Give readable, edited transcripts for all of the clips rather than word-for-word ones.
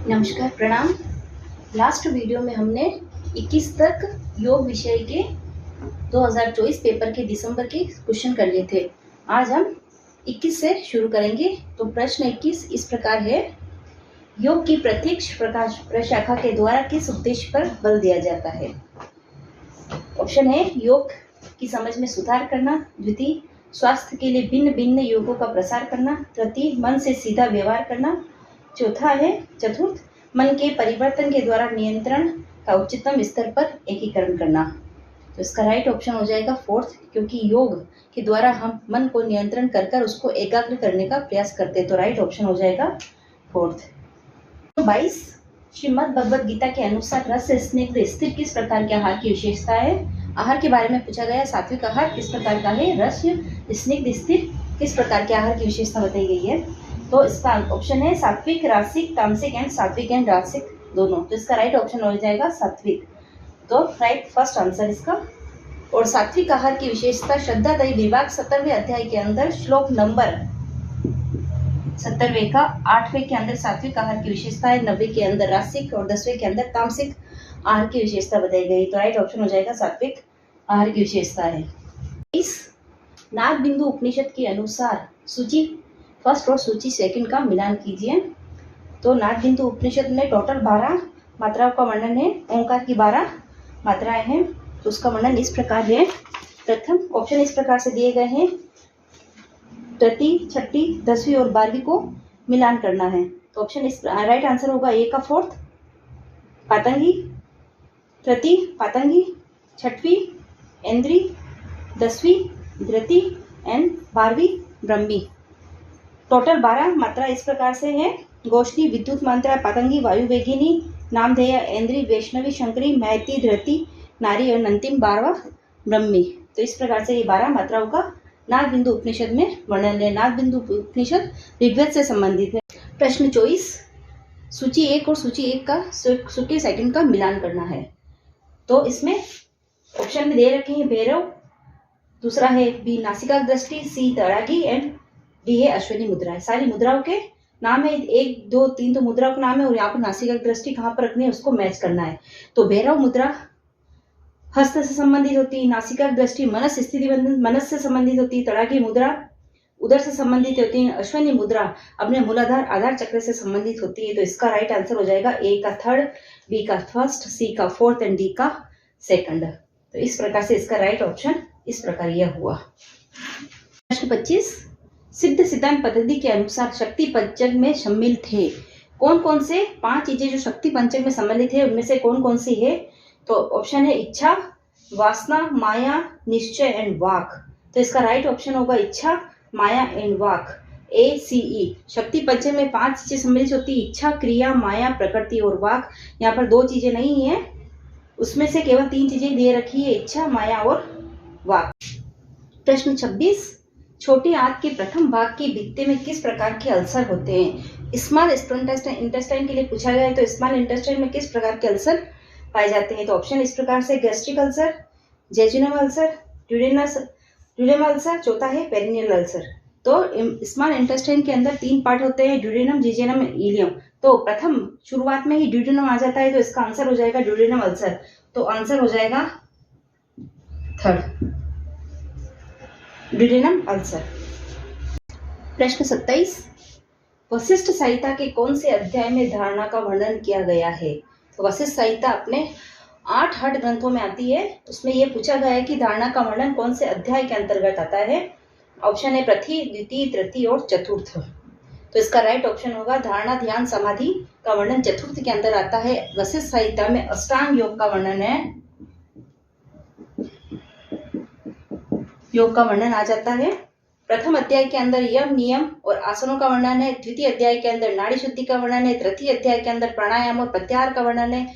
नमस्कार, प्रणाम। Last video में हमने 21 तक योग विषय के 2024 पेपर के दिसंबर के क्वेश्चन कर लिए थे। आज हम 21 से शुरू करेंगे। तो प्रश्न 21 इस प्रकार है, योग की प्रत्येक प्रशाखा के द्वारा किस उद्देश्य पर बल दिया जाता है? ऑप्शन है योग की समझ में सुधार करना, द्वितीय स्वास्थ्य के लिए भिन्न भिन्न योगों का प्रसार करना, तृतीय मन से सीधा व्यवहार करना, चतुर्थ मन के परिवर्तन के द्वारा नियंत्रण का उच्चतम स्तर पर एकीकरण करना। तो इसका राइट ऑप्शन हो जाएगा फोर्थ, क्योंकि योग के द्वारा हम मन को नियंत्रण कर उसको एकाग्र करने का प्रयास करते हैं। तो राइट ऑप्शन हो जाएगा फोर्थ। 22 श्रीमद् भगवद गीता के अनुसार रस स्निग्ध स्थिर किस प्रकार के आहार की विशेषता है? आहार के बारे में पूछा गया। सात्विक आहार किस प्रकार का है? रस स्निग्ध स्थिर किस प्रकार के आहार की विशेषता बताई गई है? तो इसका ऑप्शन है सात्विक, रासिक, तामसिक एंड सात्विक एंड रासिक दोनों। तो इसका राइट ऑप्शन हो जाएगा सात्विक। तो राइट फर्स्ट आंसर इसका। और सात्विक आहार की विशेषता श्रद्धादयी विभाग 17वें अध्याय के अंदर श्लोक नंबर 17वें का 8वें के अंदर सात्विक आहार की विशेषता है, 90 के अंदर रासिक और 10वें के अंदर तामसिक आहार की विशेषता बताई गई। तो राइट ऑप्शन हो जाएगा सात्विक आहार की विशेषता है। इस नाद बिंदु उपनिषद के अनुसार सूची फर्स्ट और सूची सेकंड का मिलान कीजिए। तो नाद बिंदु उपनिषद में टोटल 12 मात्राओं का वर्णन है। ओंकार की 12 मात्राएं हैं। तो उसका वर्णन इस प्रकार है। प्रथम ऑप्शन इस प्रकार से दिए गए हैं, तृतीय, छठी, 10वीं और 12वीं को मिलान करना है। तो ऑप्शन इस राइट आंसर होगा ए का फोर्थ पातंगी, तृतीय पातंगी, छठवीं इंद्री, 10वीं धृति एंड 12वीं ब्रह्मी। टोटल 12 मात्रा इस प्रकार से है। गोष्ठी, विद्युत मात्रा, पातंगी, वायुवेगिनी, नामधेय, इंद्री, वैष्णवी, शंकरी, महती, धृति, नारी और अंतिम 12वां ब्रह्मी। तो इस प्रकार से ये 12 मात्राओं का नाद बिंदु उपनिषद में वर्णन है। नाद बिंदु उपनिषद ऋग्वेद से संबंधित है। प्रश्न 24 सूची 1 और सूची 1 का सूची सेकंड का मिलान करना है। तो इसमें ऑप्शन में दे रखे हैं भैरव, दूसरा है बी नासिका दृष्टि, सी तड़ागी एंड डी है अश्विनी मुद्राएं। सारी मुद्राओं के नाम है, 1 2 3 तो मुद्राओं के नाम है और यहाँ पर नासिका दृष्टि कहाँ पर रखनी है उसको मैच करना है। तो भैरव मुद्रा हस्त से संबंधित होती है, नासिका दृष्टि मनस स्थिति मनस से संबंधित होती है, तड़ागी मुद्रा उदर से संबंधित होती है, अश्विनी मुद्रा अपने मूलाधार आधार चक्र से संबंधित होती है। तो इसका राइट आंसर हो जाएगा ए का थर्ड, बी का फर्स्ट, सी का फोर्थ एंड डी का सेकंड। तो इस प्रकार से इसका राइट ऑप्शन इस प्रकार यह हुआ। प्रश्न 25 सिद्ध सिद्धांत पद्धति के अनुसार शक्ति पंचक में शामिल थे कौन कौन से 5 चीजें जो शक्ति पंचक में सम्मिलित है, उनमें से कौन कौन सी है? तो ऑप्शन है इच्छा, वासना, माया, निश्चय एंड वाक। तो इसका राइट ऑप्शन होगा इच्छा, माया एंड वाक, ए सी ई। शक्ति पंचक में 5 चीजें सम्मिलित होती है, इच्छा, क्रिया, माया, प्रकृति और वाक। यहाँ पर 2 चीजें नहीं है, उसमें से केवल 3 चीजें दे रखी है, इच्छा, माया और वाक। प्रश्न 26 छोटी आंत के प्रथम भाग के भित्ति में किस प्रकार के अल्सर होते हैं? स्मॉल इंटेस्टाइन के लिए पूछा गया है। तो स्मॉल इंटेस्टाइन में किस प्रकार के अल्सर पाए जाते हैं? तो ऑप्शन इस प्रकार से gastric ulcer, jejunum ulcer, duodenum ulcer, चौथा है पेरिनियल अल्सर। तो स्मॉल इंटेस्टाइन के अंदर 3 पार्ट होते हैं, ड्यूडेनम, जिजेनम, इलियम। तो प्रथम शुरुआत में ही ड्यूडेनम आ जाता है, तो इसका आंसर हो जाएगा ड्यूडेनम अल्सर। तो आंसर हो जाएगा थर्ड ड्यूडेनम अल्सर। प्रश्न 27 वशिष्ठ संहिता के कौन से अध्याय में धारणा का वर्णन किया गया है? तो वशिष्ठ संहिता अपने 8 हठ ग्रंथों में आती है। उसमें यह पूछा गया है कि धारणा का वर्णन कौन से अध्याय के अंतर्गत आता है? ऑप्शन है प्रथम, द्वितीय, तृतीय और चतुर्थ। तो इसका राइट ऑप्शन होगा धारणा, ध्यान, समाधि का वर्णन चतुर्थ के अंदर आता है। वशिष्ठ संहिता में अष्टांग योग का वर्णन है, योग का वर्णन आ जाता है। प्रथम अध्याय के अंदर यम, नियम और आसनों का वर्णन है, द्वितीय अध्याय के अंदर नाड़ी शुद्धि का वर्णन है, तृतीय अध्याय के अंदर प्राणायाम और प्रत्याहार का वर्णन है,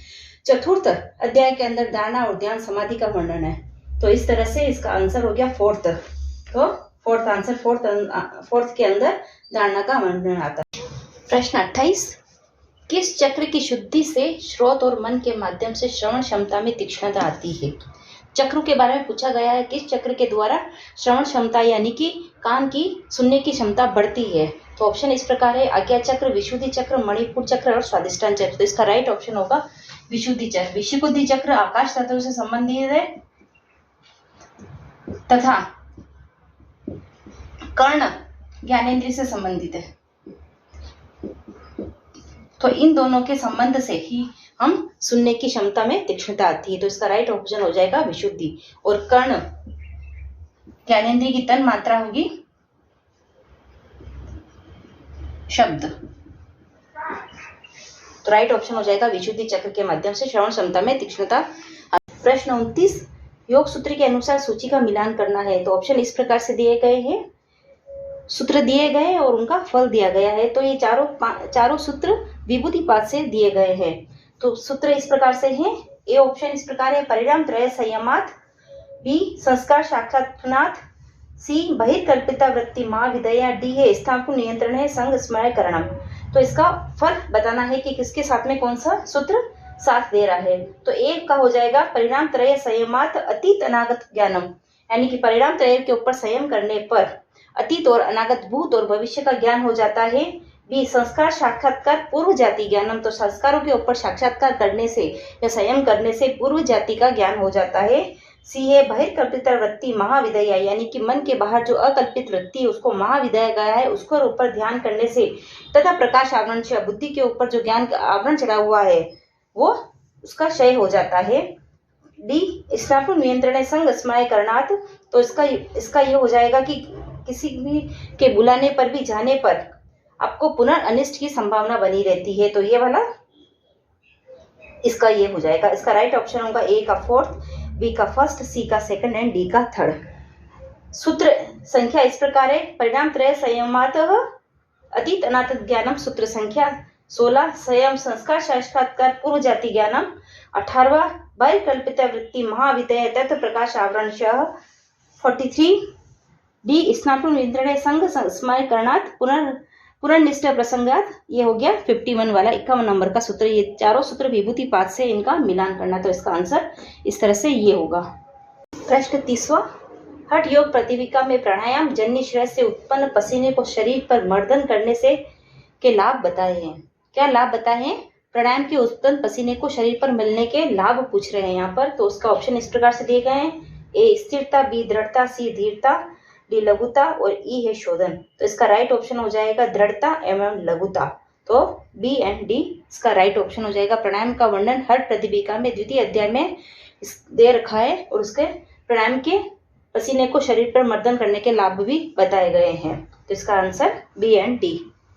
चतुर्थ अध्याय के अंदर धारणा और ध्यान समाधि का वर्णन है। तो इस तरह से इसका आंसर हो गया फोर्थ। तो फोर्थ आंसर फोर्थ के अंदर धारणा का वर्णन आता है। प्रश्न 28 किस चक्र की शुद्धि से श्रोत और मन के माध्यम से श्रवण क्षमता में तीक्ष्णता आती है? चक्रों के बारे में पूछा गया है, किस चक्र के द्वारा श्रवण क्षमता यानी कि कान की सुनने की क्षमता बढ़ती है। तो ऑप्शन इस प्रकार है, आज्ञा चक्र, विशुद्धि चक्र, मणिपुर चक्र और स्वादिष्टान चक्र। तो इसका राइट ऑप्शन होगा विशुद्धि चक्र। विशुद्धि चक्र आकाश तत्व से संबंधित है तथा कर्ण ज्ञानेंद्रिय से संबंधित है। तो इन दोनों के संबंध से ही हम सुनने की क्षमता में तीक्ष्णता आती है। तो इसका राइट ऑप्शन हो जाएगा विशुद्धि। और कर्ण ज्ञानेंद्रिय की तन मात्रा होगी शब्द। तो राइट ऑप्शन हो जाएगा विशुद्धि चक्र के माध्यम से श्रवण क्षमता में तीक्ष्णता। प्रश्न 29, योग सूत्र के अनुसार सूची का मिलान करना है। तो ऑप्शन इस प्रकार से दिए गए हैं, सूत्र दिए गए और उनका फल दिया गया है। तो ये चारों सूत्र विभूतिपात से दिए गए हैं। तो सूत्र इस प्रकार से हैं। ए ऑप्शन इस प्रकार है, परिणाम त्रय संयमात्, बी संस्कार साक्षात्नात्, सी बहिर्कल्पिता वृत्ति महाविदया, डी है स्थापन नियंत्रण है संग स्मरण करणम। तो इसका फल बताना है कि किसके साथ में कौन सा सूत्र साथ दे रहा है। तो ए का हो जाएगा परिणाम त्रय संयमात् अतीत अनागत ज्ञानम, यानी कि परिणाम त्रय के ऊपर संयम करने पर अतीत और अनागत भूत और भविष्य का ज्ञान हो जाता है। बी संस्कार साक्षात्कार पूर्व जाति ज्ञानम, तो संस्कारों के ऊपर साक्षात्कार करने से या संयम करने से पूर्व जाति का ज्ञान हो जाता है। सी है बहिर्कल्पित वृत्ति महाविदया, यानी कि मन के बाहर जो अकल्पित वृत्ति उसको महाविदया गया है उसके ऊपर ध्यान करने से तथा प्रकाश आवरण से बुद्धि के ऊपर जो ज्ञान का आवरण चढ़ा हुआ है वो उसका क्षय हो जाता है। डी स्थापन नियंत्रण संग स्मरण करणात्, तो इसका ये हो जाएगा कि किसी भी के बुलाने पर भी जाने पर आपको पुनः अनिष्ट की संभावना बनी रहती है। तो ये वाला इसका ये हो जाएगा। इसका राइट ऑप्शन होगा ए का फोर्थ, बी का फर्स्ट, सी का सेकंड एंड डी का थर्ड। सूत्र संख्या इस प्रकार है, परिणाम त्रय संयमात् अतीत अनागत ज्ञानम, सूत्र संख्या 16 संयम संस्कार साक्षात्कार पूर्व जाति ज्ञानम, 18वां बहिर्कल्पित वृत्ति महाविदया तत्व प्रकाश आवरण 43, डी स्नातु नियंत्रण संघ स्मरण करणात् पुनर्निष्ठ प्रसंगात, ये हो गया 51 वाला 51 नंबर का सूत्र। ये चारों सूत्र विभूतिपात से इनका मिलान करना। तो इसका आंसर इस तरह से ये होगा। प्रश्न 30वां, हठ योग प्रतिविका में प्राणायाम जन्य श्रेय से उत्पन्न पसीने को शरीर पर मर्दन करने से के लाभ बताए हैं। क्या लाभ बताए हैं? प्राणायाम के उत्पन्न पसीने को शरीर पर मिलने के लाभ पूछ रहे हैं यहाँ पर। तो उसका ऑप्शन इस प्रकार से दिए गए हैं, ए स्थिरता, बी दृढ़ता, सी धीरता, डी लघुता और ई है शोधन। तो इसका राइट ऑप्शन हो जाएगा दृढ़ता एवं लघुता। तो बी एंड डी इसका राइट ऑप्शन हो जाएगा। प्राणायाम का वर्णन हठ प्रतिविका में द्वितीय अध्याय में दे रखा है और उसके प्राणायाम के पसीने को शरीर पर मर्दन करने के लाभ भी बताए गए हैं। तो इसका आंसर बी एंड डी।